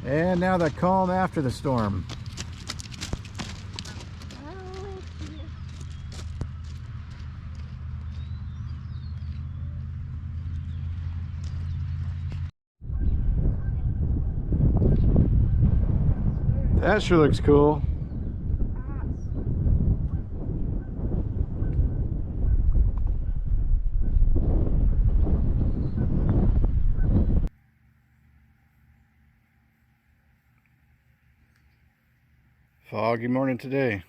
And now the calm after the storm. That sure looks cool. Foggy morning today.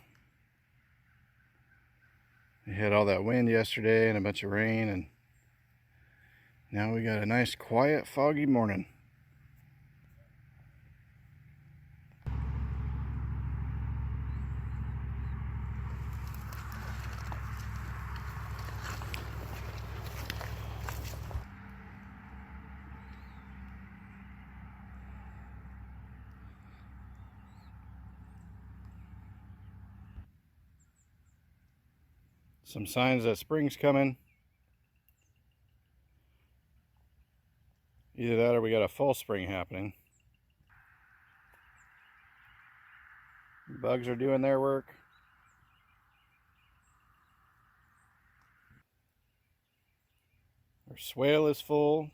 We had all that wind yesterday and a bunch of rain, and now we got a nice quiet foggy morning. Some signs that spring's coming. Either that or we got a full spring happening. Bugs are doing their work. Our swale is full.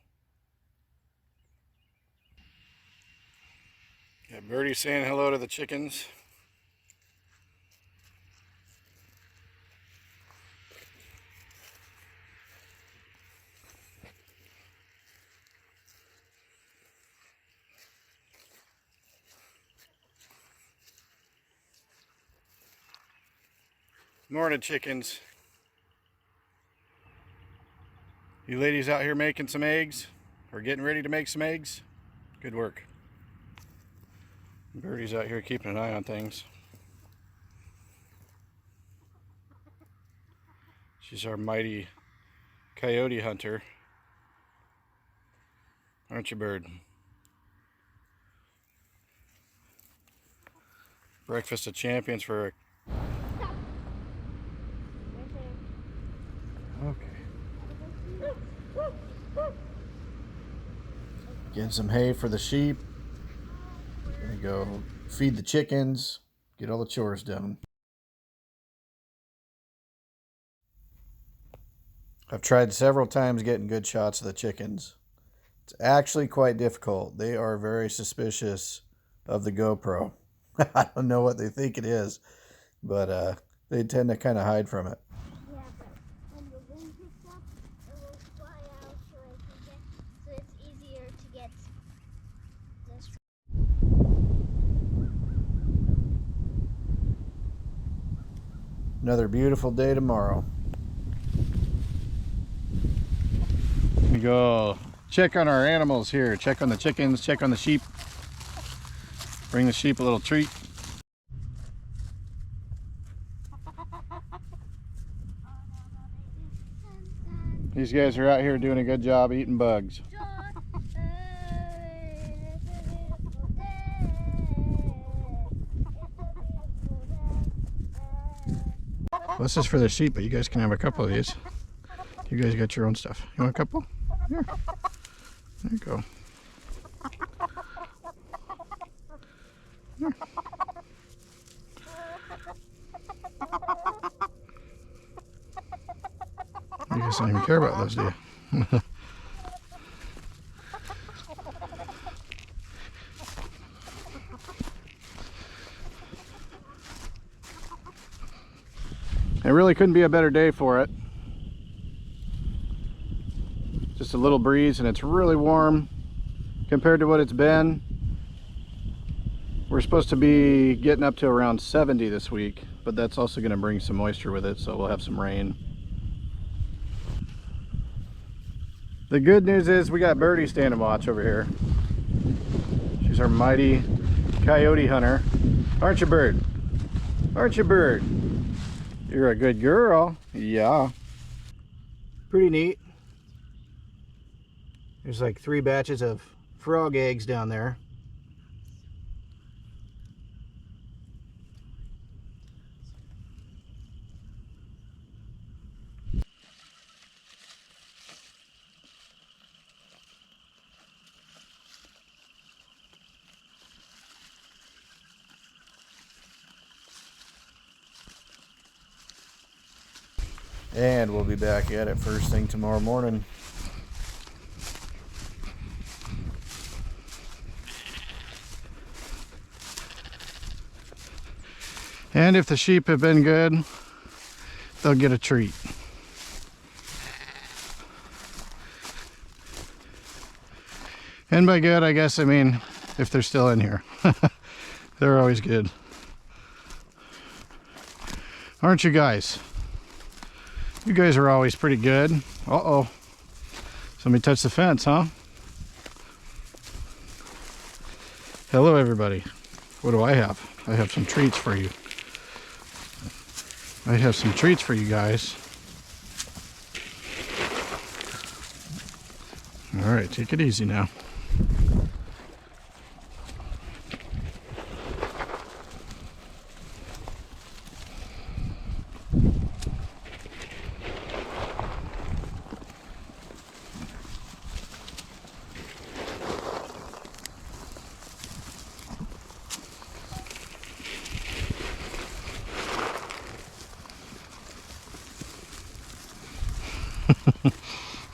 Got Birdie saying hello to the chickens. Morning, chickens. You ladies out here making some eggs or getting ready to make some eggs? Good work. Birdie's out here keeping an eye on things. She's our mighty coyote hunter. Aren't you, Bird? Breakfast of champions for... Okay. Getting some hay for the sheep. Gonna go feed the chickens, get all the chores done. I've tried several times getting good shots of the chickens. It's actually quite difficult. They are very suspicious of the GoPro. I don't know what they think it is, but they tend to kind of hide from it. Yeah, but when the wind picks up, it will fly out so it's easier to get this. Another beautiful day tomorrow. We go check on our animals here. Check on the chickens, check on the sheep. Bring the sheep a little treat. These guys are out here doing a good job eating bugs. This is for the sheep, but you guys can have a couple of these. You guys got your own stuff. You want a couple? Here. There you go. Here. You guys don't even care about those, do you? It really couldn't be a better day for it. Just a little breeze and it's really warm compared to what it's been. We're supposed to be getting up to around 70 this week, but that's also going to bring some moisture with it, so we'll have some rain. The good news is we got Birdie standing watch over here. She's our mighty coyote hunter. Aren't you, Bird? Aren't you, Bird? You're a good girl. Yeah. Pretty neat. There's like 3 batches of frog eggs down there. And we'll be back at it first thing tomorrow morning. And if the sheep have been good, they'll get a treat. And by good, I guess I mean if they're still in here. They're always good. Aren't you guys? You guys are always pretty good. Uh-oh. Somebody touched the fence, huh? Hello, everybody. What do I have? I have some treats for you. I have some treats for you guys. All right, take it easy now.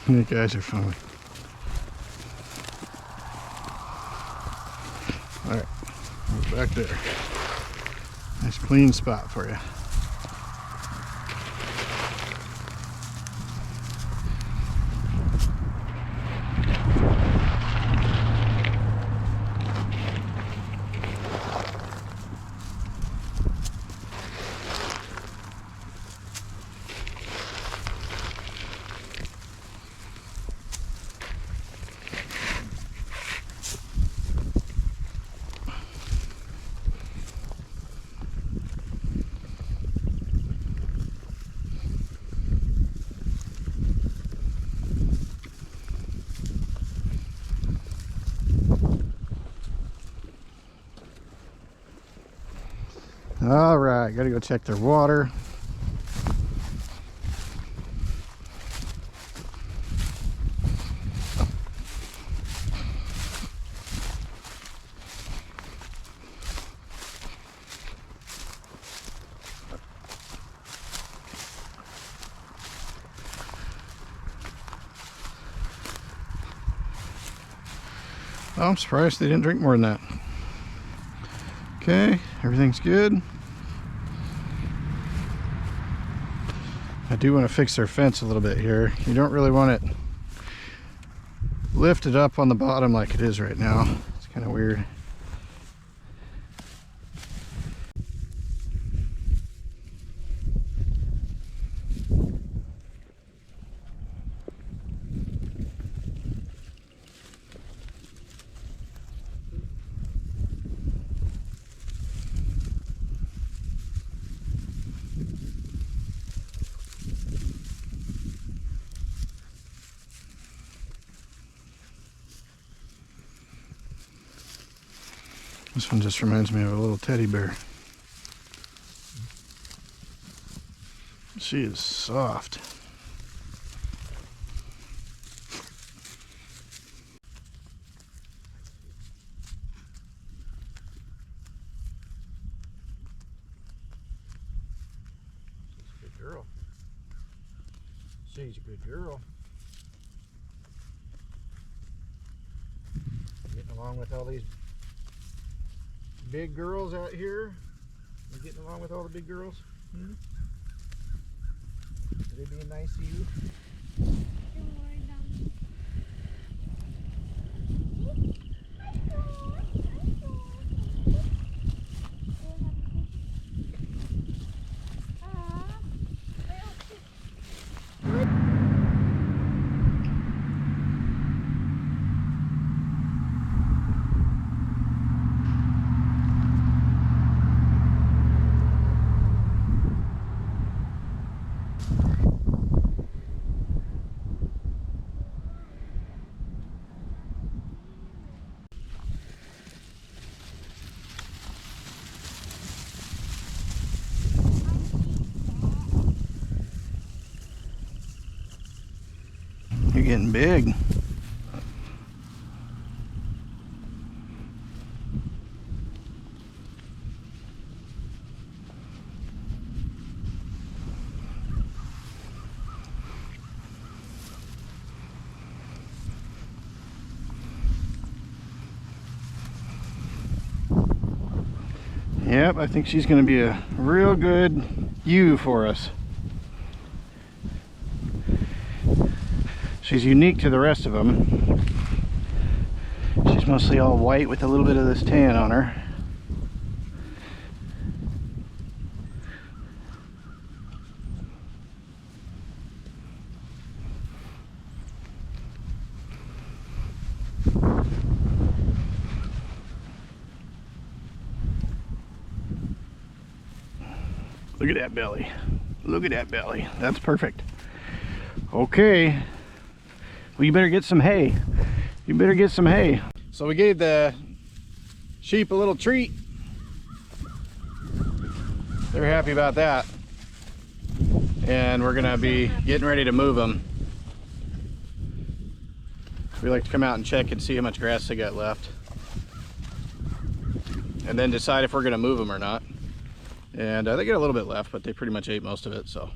You guys are funny. All right, we're back there. Nice clean spot for you. All right, gotta go check their water. Oh, I'm surprised they didn't drink more than that. Okay, everything's good. I do want to fix their fence a little bit here. You don't really want it lifted up on the bottom like it is right now. It's kind of weird. This one just reminds me of a little teddy bear. She is soft. She's a good girl. She's a good girl. Getting along with all these big girls out here. You getting along with all the big girls? Hmm? Are they being nice to you? You're getting big. Yep, I think she's going to be a real good ewe for us. She's unique to the rest of them. She's mostly all white with a little bit of this tan on her. Look at that belly. Look at that belly. That's perfect. Okay. Well, you better get some hay. You better get some hay. So we gave the sheep a little treat. They're happy about that. And we're gonna be getting ready to move them. We like to come out and check and see how much grass they got left. And then decide if we're gonna move them or not. And they got a little bit left, but they pretty much ate most of it, so.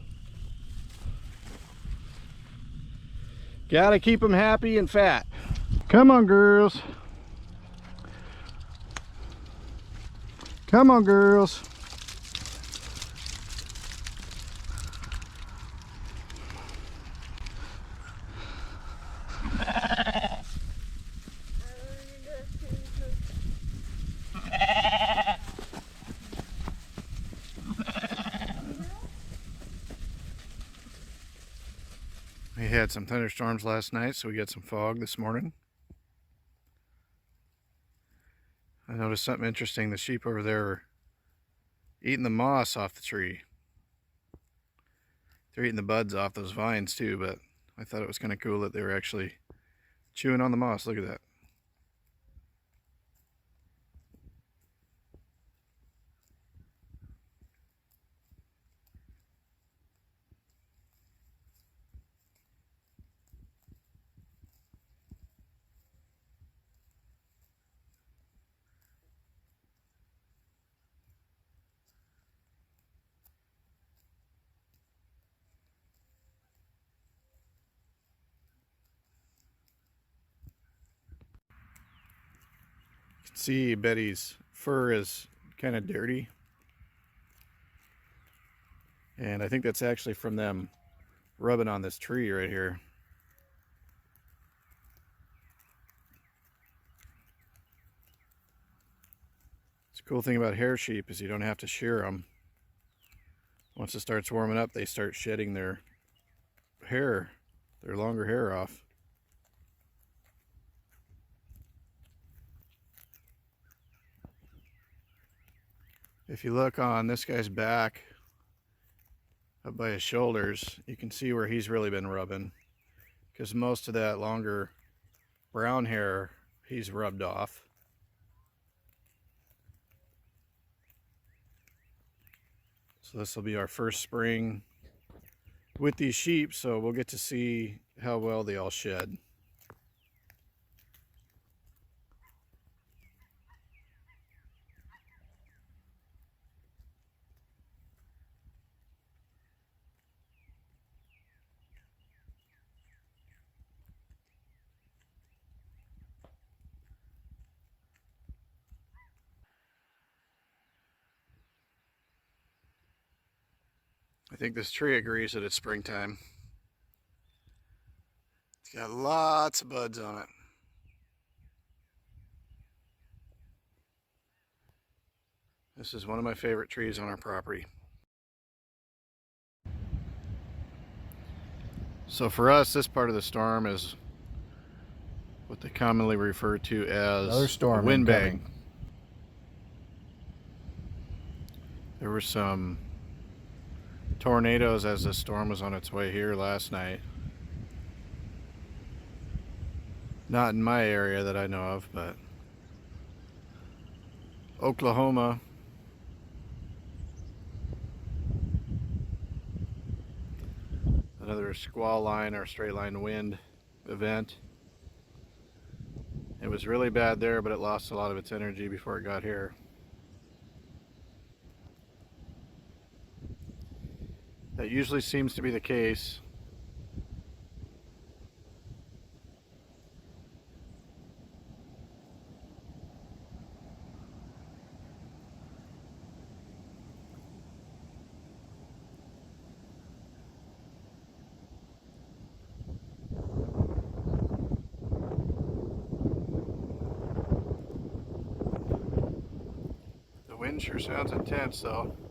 Gotta keep them happy and fat. Come on, girls. Come on, girls. We had some thunderstorms last night, so we got some fog this morning. I noticed something interesting. The sheep over there are eating the moss off the tree. They're eating the buds off those vines too, but I thought it was kind of cool that they were actually chewing on the moss. Look at that. You can see Betty's fur is kind of dirty. And I think that's actually from them rubbing on this tree right here. The cool thing about hair sheep is you don't have to shear them. Once it starts warming up, they start shedding their hair, their longer hair off. If you look on this guy's back, up by his shoulders, you can see where he's really been rubbing, because most of that longer brown hair he's rubbed off. So this will be our first spring with these sheep, so we'll get to see how well they all shed. I think this tree agrees that it's springtime. It's got lots of buds on it. This is one of my favorite trees on our property. So for us, this part of the storm is what they commonly refer to as Another storm a windbag. incoming. There were some tornadoes as the storm was on its way here last night. Not in my area that I know of, but Oklahoma. Another squall line or straight line wind event. It was really bad there, but it lost a lot of its energy before it got here. That usually seems to be the case. Sure sounds intense though.